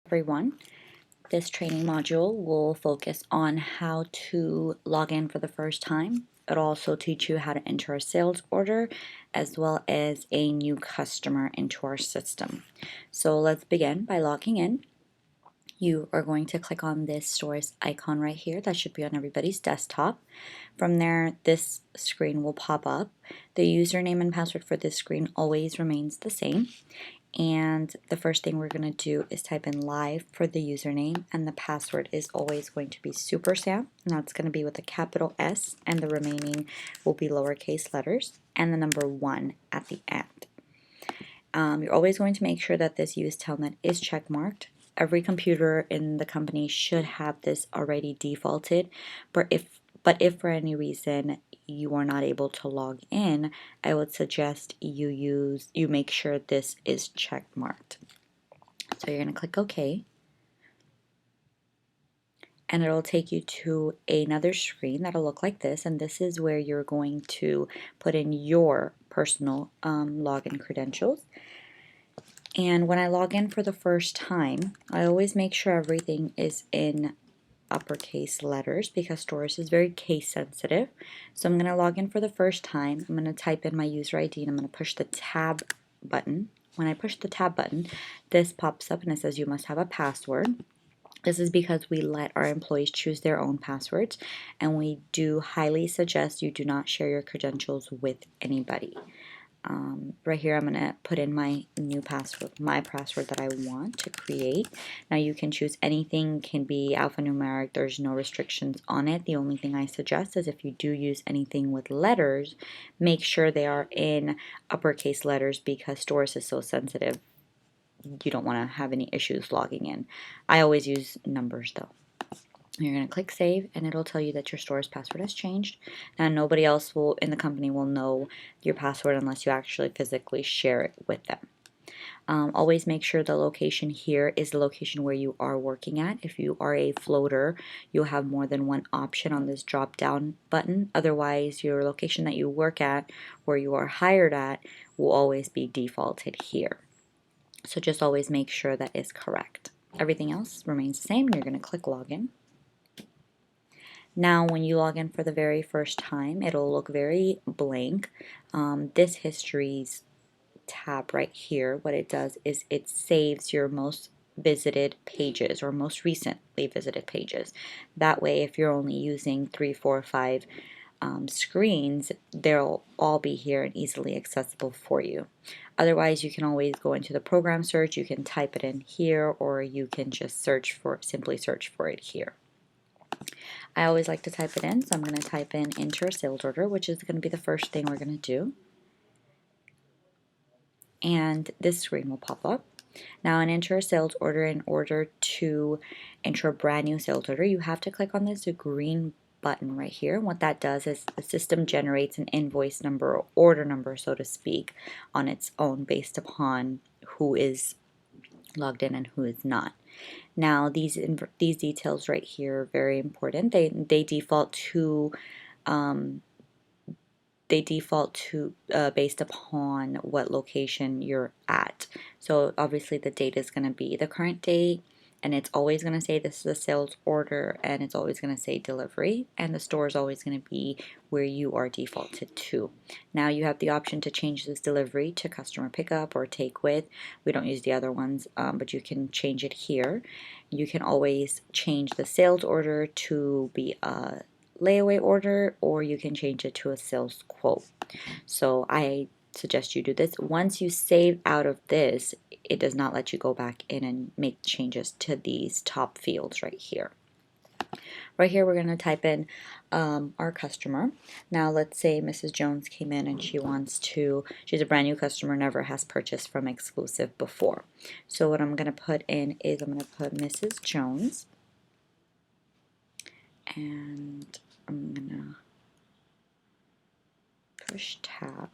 Everyone. This training module will focus on how to log in for the first time. It'll also teach you how to enter a sales order as well as a new customer into our system. So let's begin by logging in. You are going to click on this stores icon right here. That should be on everybody's desktop. From there, this screen will pop up. The username and password for this screen always remains the same. And the first thing we're going to do is type in live for the username, and the password is always going to be Super Sam. Now it's going to be with a capital S, and the remaining will be lowercase letters, and the number 1 at the end. You're always going to make sure that this use telnet is checkmarked. Every computer in the company should have this already defaulted, but if for any reason you are not able to log in, I would suggest you make sure this is check marked. So you're going to click OK, and it'll take you to another screen that'll look like this, and this is where you're going to put in your personal login credentials. And when I log in for the first time, I always make sure everything is in uppercase letters because Stores is very case sensitive. So I'm going to log in for the first time. I'm going to type in my user ID and I'm going to push the tab button. When I push the tab button, this pops up and it says you must have a password. This is because we let our employees choose their own passwords, and we do highly suggest you do not share your credentials with anybody. Right here I'm going to put in my new password, my password that I want to create. Now you can choose anything, can be alphanumeric, there's no restrictions on it. The only thing I suggest is if you do use anything with letters, make sure they are in uppercase letters because Stores is so sensitive. You don't want to have any issues logging in. I always use numbers though. You're going to click save and it'll tell you that your Stores password has changed. Now nobody else in the company will know your password unless you actually physically share it with them. Always make sure the location here is the location where you are working at. If you are a floater, you'll have more than one option on this drop down button. Otherwise, your location that you work at, where you are hired at, will always be defaulted here. So just always make sure that is correct. Everything else remains the same. You're going to click login. Now when you log in for the very first time, it'll look very blank. This histories tab right here, what it does is it saves your most visited pages or most recently visited pages. That way if you're only using 3, 4, 5 screens, they'll all be here and easily accessible for you. Otherwise, you can always go into the program search, you can type it in here, or you can just simply search for it here. I always like to type it in, so I'm going to type in enter a sales order, which is going to be the first thing we're going to do. And this screen will pop up. Now in enter a sales order, in order to enter a brand new sales order, you have to click on this green button right here. And what that does is the system generates an invoice number or order number, so to speak, on its own based upon who is logged in and who is not. Now these details right here are very important. They default to based upon what location you're at. So obviously the date is going to be the current date, and it's always going to say this is a sales order, and it's always going to say delivery, and the store is always going to be where you are defaulted to. Now you have the option to change this delivery to customer pickup or take with. We don't use the other ones, but you can change it here. You can always change the sales order to be a layaway order, or you can change it to a sales quote. So I suggest you do this. Once you save out of this, it does not let you go back in and make changes to these top fields right here. Right here we're going to type in our customer. Now let's say Mrs. Jones came in and she's a brand new customer, never has purchased from Exclusive before. So what I'm going to put in is I'm going to put Mrs. Jones, and I'm going to push tab,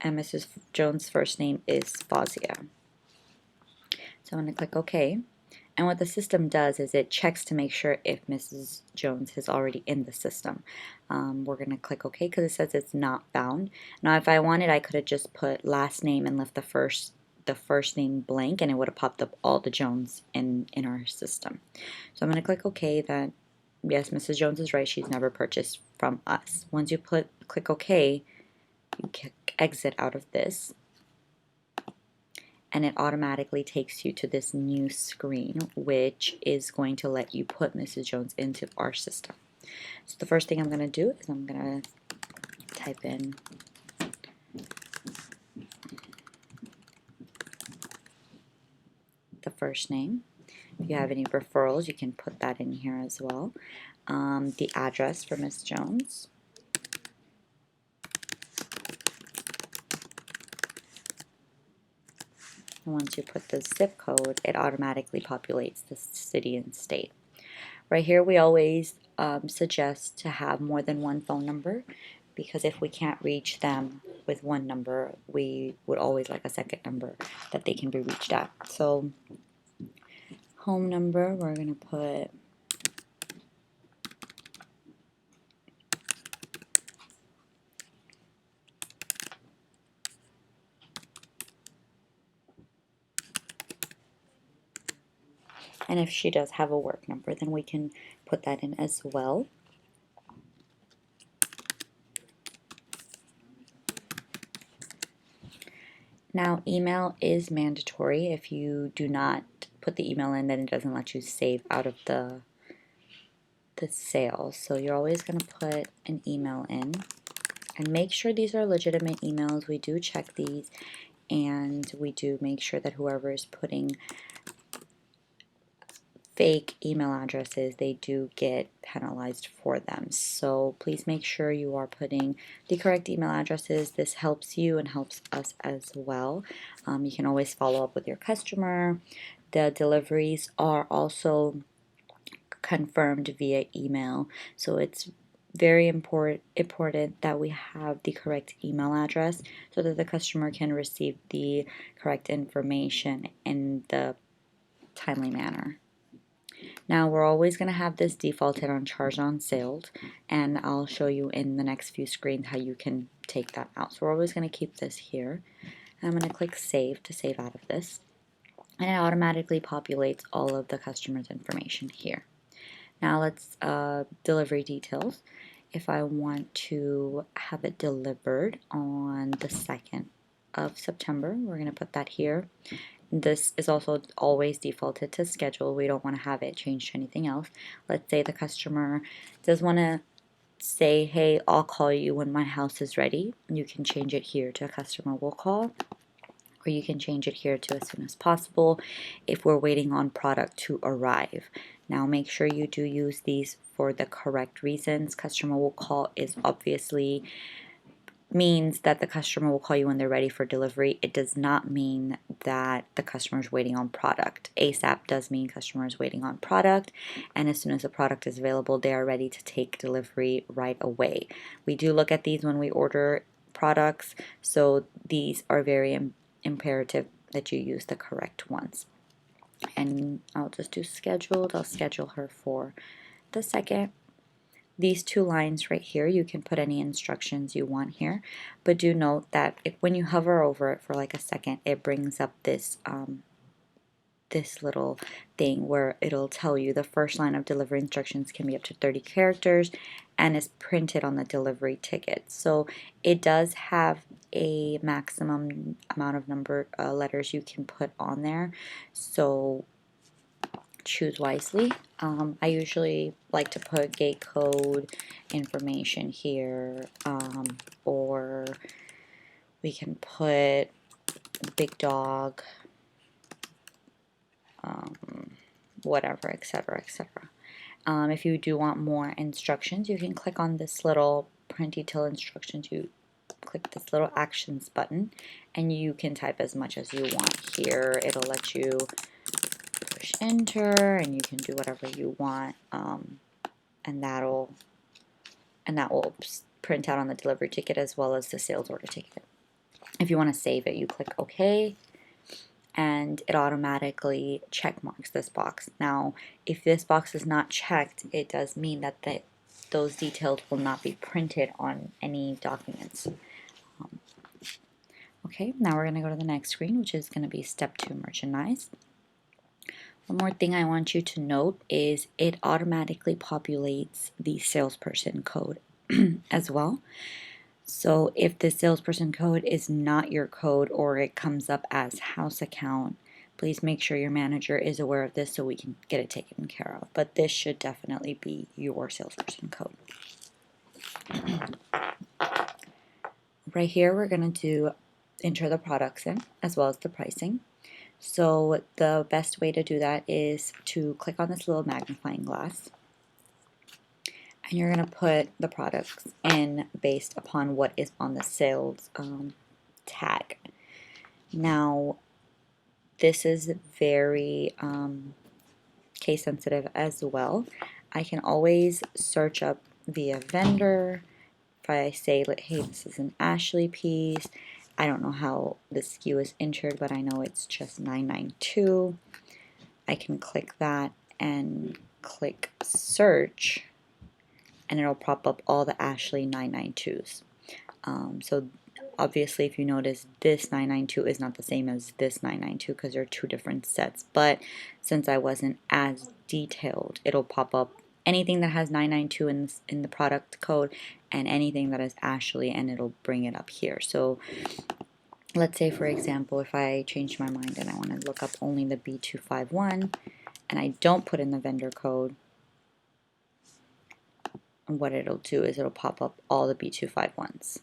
and Mrs. Jones' first name is Fazia. So I'm going to click OK. And what the system does is it checks to make sure if Mrs. Jones is already in the system. We're going to click OK because it says it's not found. Now if I wanted, I could have just put last name and left the first the first name blank and it would have popped up all the Jones in our system. So I'm going to click OK that, yes, Mrs. Jones is right. She's never purchased from us. Once you click OK, you click exit out of this, and it automatically takes you to this new screen, which is going to let you put Mrs. Jones into our system. So the first thing I'm going to do is I'm going to type in the first name. If you have any referrals, you can put that in here as well. The address for Miss Jones. And once you put the zip code, it automatically populates the city and state. Right here, we always suggest to have more than one phone number, because if we can't reach them with one number, we would always like a second number that they can be reached at. So home number, we're going to put and if she does have a work number, then we can put that in as well. Now, email is mandatory. If you do not put the email in, then it doesn't let you save out of the sale. So you're always going to put an email in. And make sure these are legitimate emails. We do check these, and we do make sure that whoever is putting fake email addresses, they do get penalized for them. So please make sure you are putting the correct email addresses. This helps you and helps us as well. You can always follow up with your customer. The deliveries are also confirmed via email, so it's very important that we have the correct email address so that the customer can receive the correct information in the timely manner. Now we're always going to have this defaulted on charged on sales, and I'll show you in the next few screens how you can take that out. So we're always going to keep this here. And I'm going to click save to save out of this, and it automatically populates all of the customer's information here. Now let's delivery details. If I want to have it delivered on the 2nd of September, we're going to put that here. This is also always defaulted to schedule. We don't want to have it changed to anything else. Let's say the customer does want to say, hey, I'll call you when my house is ready. You can change it here to a customer will call, or you can change it here to as soon as possible if we're waiting on product to arrive. Now make sure you do use these for the correct reasons. Customer will call is obviously means that the customer will call you when they're ready for delivery. It does not mean that the customer is waiting on product. ASAP does mean customer is waiting on product, and as soon as the product is available, they are ready to take delivery right away. We do look at these when we order products, so these are very imperative that you use the correct ones. And I'll just do scheduled. I'll schedule her for the 2nd. These two lines right here, you can put any instructions you want here, but do note that when you hover over it for like a second, it brings up this this little thing where it'll tell you the first line of delivery instructions can be up to 30 characters and is printed on the delivery ticket. So it does have a maximum amount of letters you can put on there, so choose wisely. I usually like to put gate code information here, or we can put big dog, whatever, etc., etc. If you do want more instructions, you can click on this little print detail instructions. You click this little actions button, and you can type as much as you want here. It'll let you push enter, and you can do whatever you want, and that will print out on the delivery ticket as well as the sales order ticket. If you want to save it, you click OK, and it automatically check marks this box. Now, if this box is not checked, it does mean that those details will not be printed on any documents. Okay, now we're going to go to the next screen, which is going to be step 2, merchandise. One more thing I want you to note is it automatically populates the salesperson code as well. So if the salesperson code is not your code or it comes up as house account, please make sure your manager is aware of this so we can get it taken care of. But this should definitely be your salesperson code. Right here, we're going to enter the products in as well as the pricing. So the best way to do that is to click on this little magnifying glass, and you're going to put the products in based upon what is on the sales tag. Now, this is very case sensitive as well. I can always search up via vendor. If I say, hey, this is an Ashley piece, I don't know how the SKU is entered, but I know it's just 992. I can click that and click search, and it'll pop up all the Ashley 992s. So obviously, if you notice, this 992 is not the same as this 992 because they're two different sets. But since I wasn't as detailed, it'll pop up anything that has 992 in the product code and anything that is Ashley, and it'll bring it up here. So let's say, for example, if I change my mind and I want to look up only the B251 and I don't put in the vendor code, what it'll do is it'll pop up all the B251s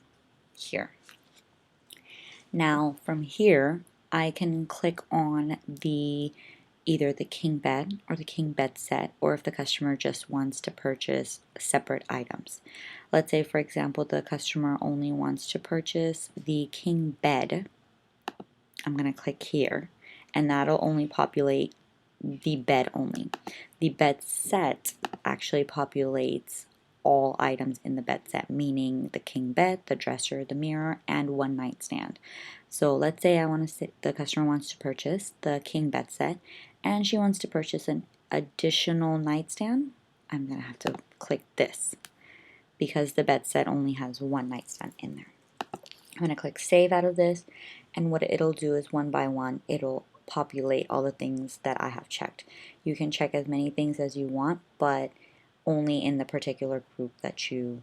here. Now from here, I can click on either the king bed or the king bed set, or if the customer just wants to purchase separate items. Let's say, for example, the customer only wants to purchase the king bed. I'm going to click here, and that'll only populate the bed only. The bed set actually populates all items in the bed set, meaning the king bed, the dresser, the mirror, and one nightstand. So let's say the customer wants to purchase the king bed set, and she wants to purchase an additional nightstand. I'm going to have to click this because the bed set only has one nightstand in there. I'm going to click save out of this, and what it'll do is one by one, it'll populate all the things that I have checked. You can check as many things as you want, but only in the particular group that you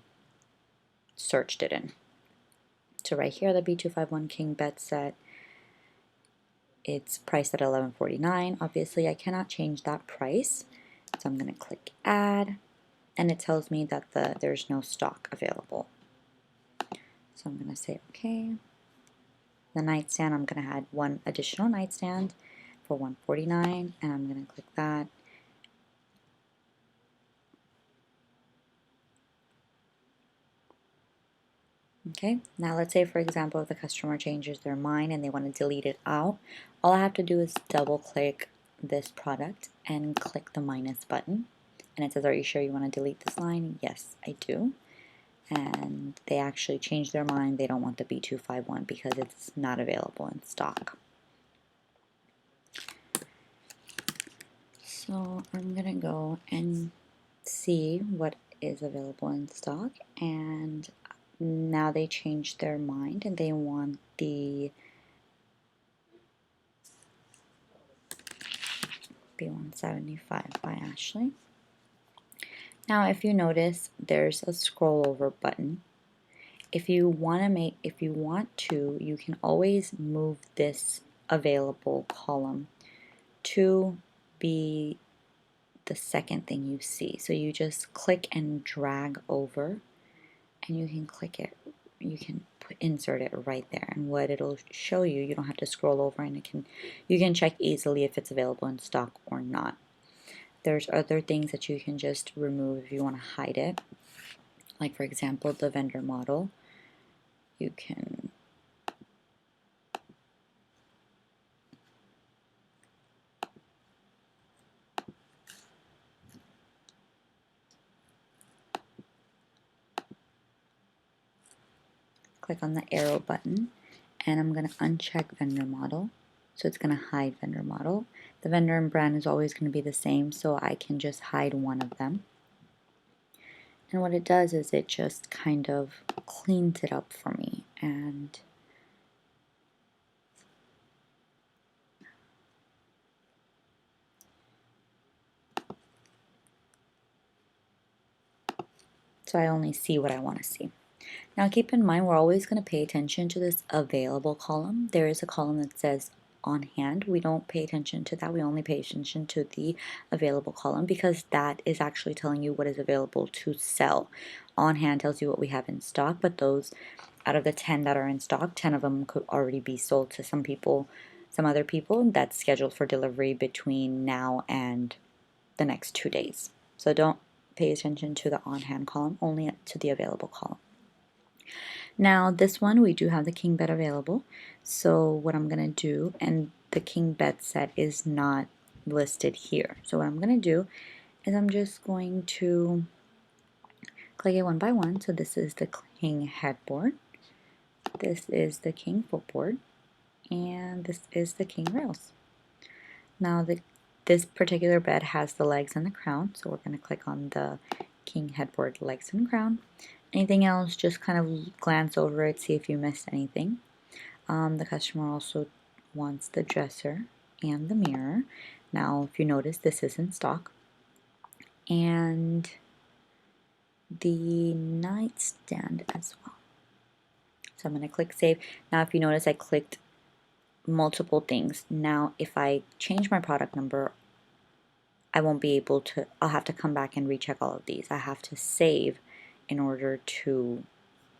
searched it in. So right here, the B251 king bed set, it's priced at $11.49. Obviously, I cannot change that price, so I'm going to click add, and it tells me that there's no stock available. So I'm going to say okay. The nightstand, I'm going to add one additional nightstand for $149, and I'm going to click that. Okay, now let's say, for example, if the customer changes their mind and they want to delete it out, all I have to do is double click this product and click the minus button, and it says, are you sure you want to delete this line? Yes, I do. And they actually changed their mind. They don't want the B251 because it's not available in stock. So I'm gonna go and see what is available in stock, and now they changed their mind and they want the B175 by Ashley. Now if you notice, there's a scroll over button. If you want to, you can always move this available column to be the second thing you see. So you just click and drag over, and you can click it. You can insert it right there, and what it'll show you, you don't have to scroll over, and you can check easily if it's available in stock or not. There's other things that you can just remove if you want to hide it. Like for example, the vendor model. You can click on the arrow button, and I'm going to uncheck vendor model. So it's going to hide vendor model. The vendor and brand is always going to be the same, so I can just hide one of them. And what it does is it just kind of cleans it up for me, and So I only see what I want to see. Now keep in mind, we're always going to pay attention to this available column. There is a column that says on hand. We don't pay attention to that. We only pay attention to the available column because that is actually telling you what is available to sell. On hand tells you what we have in stock, but those out of the 10 that are in stock, 10 of them could already be sold to some people, some other people that's scheduled for delivery between now and the next 2 days. So don't pay attention to the on hand column, only to the available column. Now this one we do have the king bed available, so what I'm going to do, and the king bed set is not listed here, so what I'm going to do is I'm just going to click it one by one. So this is the king headboard, this is the king footboard, and this is the king rails. Now this particular bed has the legs and the crown, so we're going to click on the king headboard, legs and crown. Anything else, just kind of glance over it, see if you missed anything. The customer also wants the dresser and the mirror. Now, if you notice, this is in stock. And the nightstand as well. So I'm going to click save. Now, if you notice, I clicked multiple things. Now, if I change my product number, I won't be able to, I'll have to come back and recheck all of these. I have to save in order to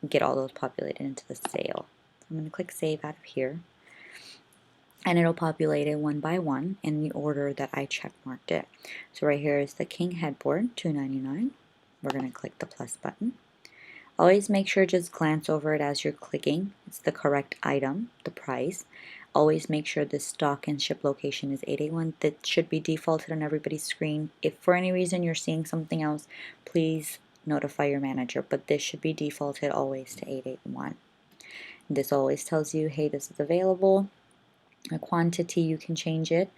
get all those populated into the sale. So I'm going to click save out of here, and it'll populate it one by one in the order that I check marked it. So right here is the king headboard, $2.99. We're going to click the plus button. Always make sure just glance over it as you're clicking. It's the correct item, the price. Always make sure the stock and ship location is 881. That should be defaulted on everybody's screen. If for any reason you're seeing something else, please notify your manager, but this should be defaulted always to 881. This always tells you, hey, this is available. A quantity, you can change it,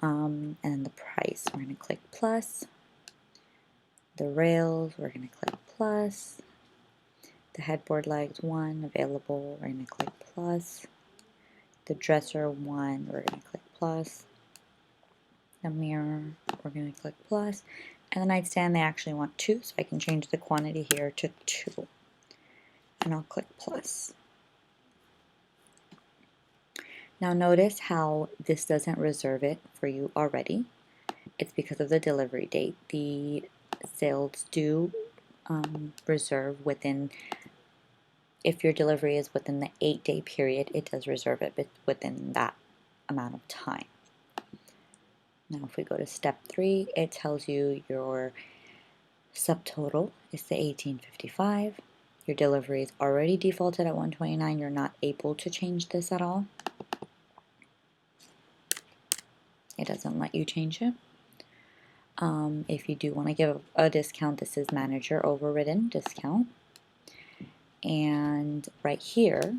and then the price. We're going to click plus. The rails, we're going to click plus. The headboard legs, 1, available, we're going to click plus. The dresser, 1, we're going to click plus. The mirror, we're going to click plus. And the nightstand, they actually want 2, so I can change the quantity here to 2. And I'll click plus. Now notice how this doesn't reserve it for you already. It's because of the delivery date. The sales do reserve within, if your delivery is within the 8-day period, it does reserve it within that amount of time. Now if we go to step 3, it tells you your subtotal is the $18.55. Your delivery is already defaulted at $129. You're not able to change this at all. It doesn't let you change it. If you do want to give a discount, this is manager overridden discount. And right here,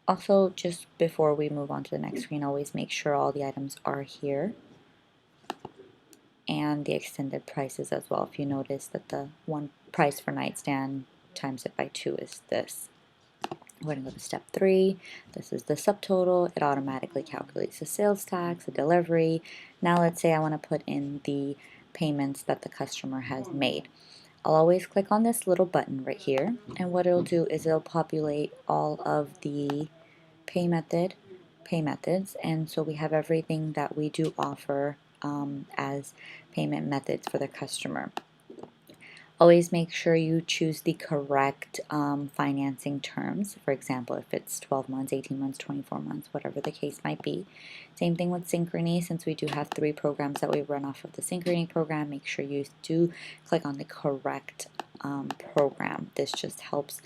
also just before we move on to the next screen, always make sure all the items are here. And the extended prices as well. If you notice that the one price for nightstand times it by 2 is this. We're going to go to step 3. This is the subtotal. It automatically calculates the sales tax, the delivery. Now let's say I want to put in the payments that the customer has made. I'll always click on this little button right here, and what it'll do is it'll populate all of the pay methods, and so we have everything that we do offer as payment methods for the customer. Always make sure you choose the correct financing terms. For example, if it's 12 months, 18 months, 24 months, whatever the case might be. Same thing with Synchrony. Since we do have 3 programs that we run off of the Synchrony program, make sure you do click on the correct program. This just helps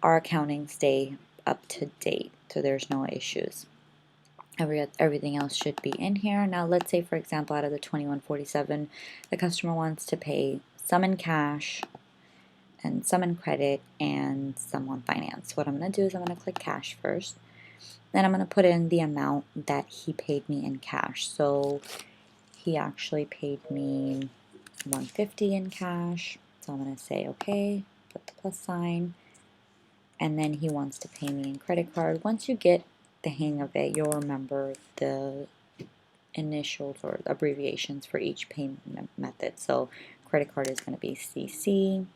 our accounting stay up to date, so there's no issues. Everything else should be in here. Now let's say, for example, out of the $21.47, the customer wants to pay some in cash and some in credit and some on finance. What I'm going to do is I'm going to click cash first. Then I'm going to put in the amount that he paid me in cash. So he actually paid me $150 in cash. So I'm going to say okay, put the plus sign. And then he wants to pay me in credit card. Once you get the hang of it, you'll remember the initials or abbreviations for each payment method. So credit card is going to be CC.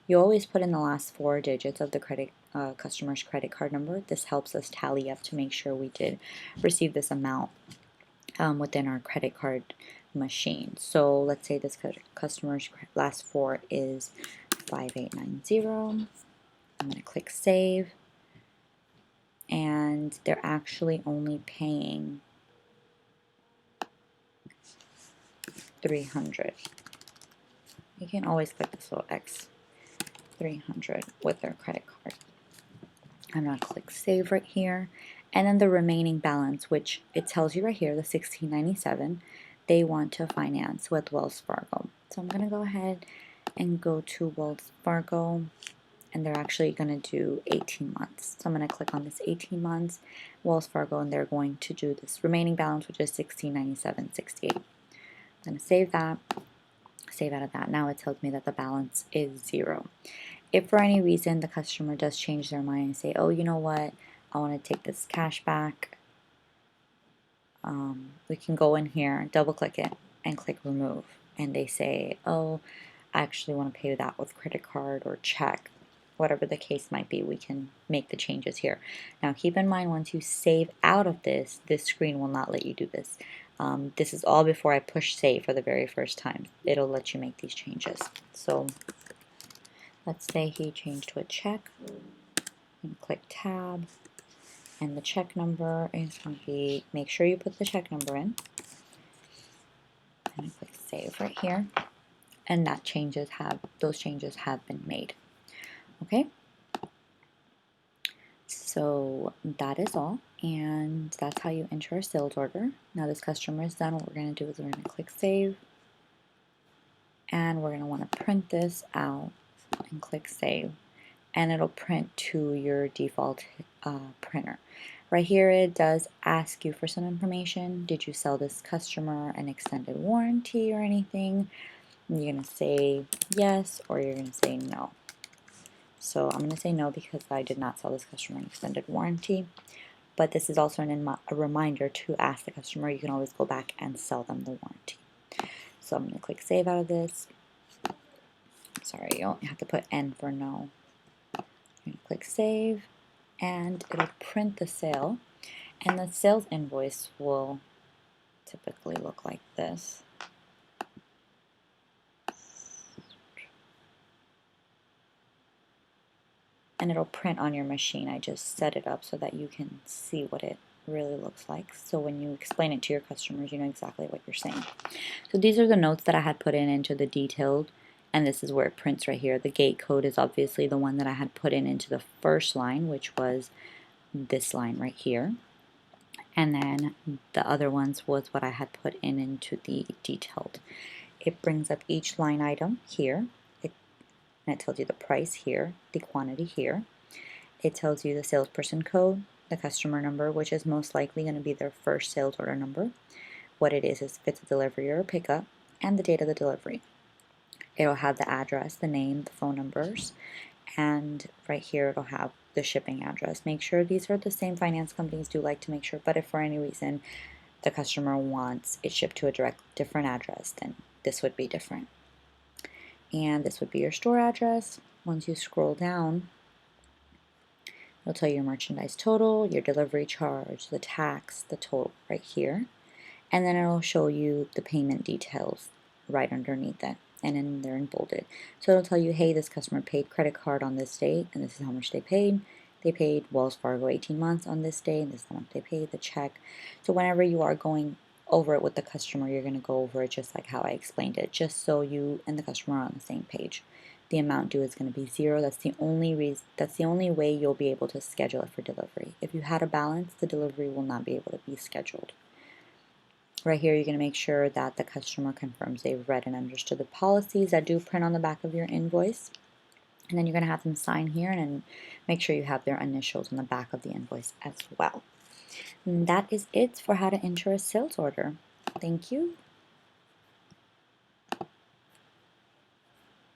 You always put in the last 4 digits of the customer's credit card number. This helps us tally up to make sure we did receive this amount within our credit card machine. So let's say this customer's last 4 is 5890. I'm going to click save, and they're actually only paying $300. You can always click this little X, $300 with their credit card. I'm going to click save right here, and then the remaining balance, which it tells you right here, the $16.97, they want to finance with Wells Fargo. So I'm going to go ahead and go to Wells Fargo, and they're actually going to do 18 months. So I'm going to click on this 18 months, Wells Fargo, and they're going to do this remaining balance, which is $16.97.68. I'm going to save that, save out of that. Now it tells me that the balance is 0. If for any reason the customer does change their mind and say, oh, you know what, I want to take this cash back, we can go in here, double click it, and click remove. And they say, oh, I actually want to pay that with credit card or check. Whatever the case might be, we can make the changes here. Now keep in mind, once you save out of this, this screen will not let you do this. This is all before I push save for the very first time. It'll let you make these changes. So let's say he changed to a check. And click tab, and the check number is going to be, make sure you put the check number in, and I click save right here, and those changes have been made. Okay, so that is all, and that's how you enter a sales order. Now this customer is done. What we're going to do is we're going to click save, and we're going to want to print this out and click save, and it'll print to your default printer. Right here it does ask you for some information. Did you sell this customer an extended warranty or anything? And you're going to say yes, or you're going to say no. So I'm going to say no because I did not sell this customer an extended warranty. But this is also a reminder to ask the customer. You can always go back and sell them the warranty. So I'm going to click save out of this. Sorry, you don't have to put N for no. I'm going to click save, and it'll print the sale, and the sales invoice will typically look like this. And it'll print on your machine. I just set it up so that you can see what it really looks like. So when you explain it to your customers, you know exactly what you're saying. So these are the notes that I had put in into the detailed, and this is where it prints right here. The gate code is obviously the one that I had put in into the first line, which was this line right here. And then the other ones was what I had put in into the detailed. It brings up each line item here, and it tells you the price here, the quantity here. It tells you the salesperson code, the customer number, which is most likely going to be their first sales order number, what it is if it's a delivery or a pickup, and the date of the delivery. It'll have the address, the name, the phone numbers, and right here it'll have the shipping address. Make sure these are the same. Finance companies do like to make sure, but if for any reason the customer wants it shipped to a different address, then this would be different. And this would be your store address. Once you scroll down, it'll tell you your merchandise total, your delivery charge, the tax, the total right here. And then it'll show you the payment details right underneath it. And then they're in bolded. So it'll tell you, hey, this customer paid credit card on this date, and this is how much they paid. They paid Wells Fargo 18 months on this day, and this is how much they paid, the check. So whenever you are going over it with the customer, you're going to go over it just like how I explained it, just so you and the customer are on the same page. The amount due is going to be 0. That's the only way you'll be able to schedule it for delivery. If you had a balance, the delivery will not be able to be scheduled. Right here, you're going to make sure that the customer confirms they've read and understood the policies that do print on the back of your invoice. And then you're going to have them sign here and make sure you have their initials on the back of the invoice as well. And that is it for how to enter a sales order. Thank you.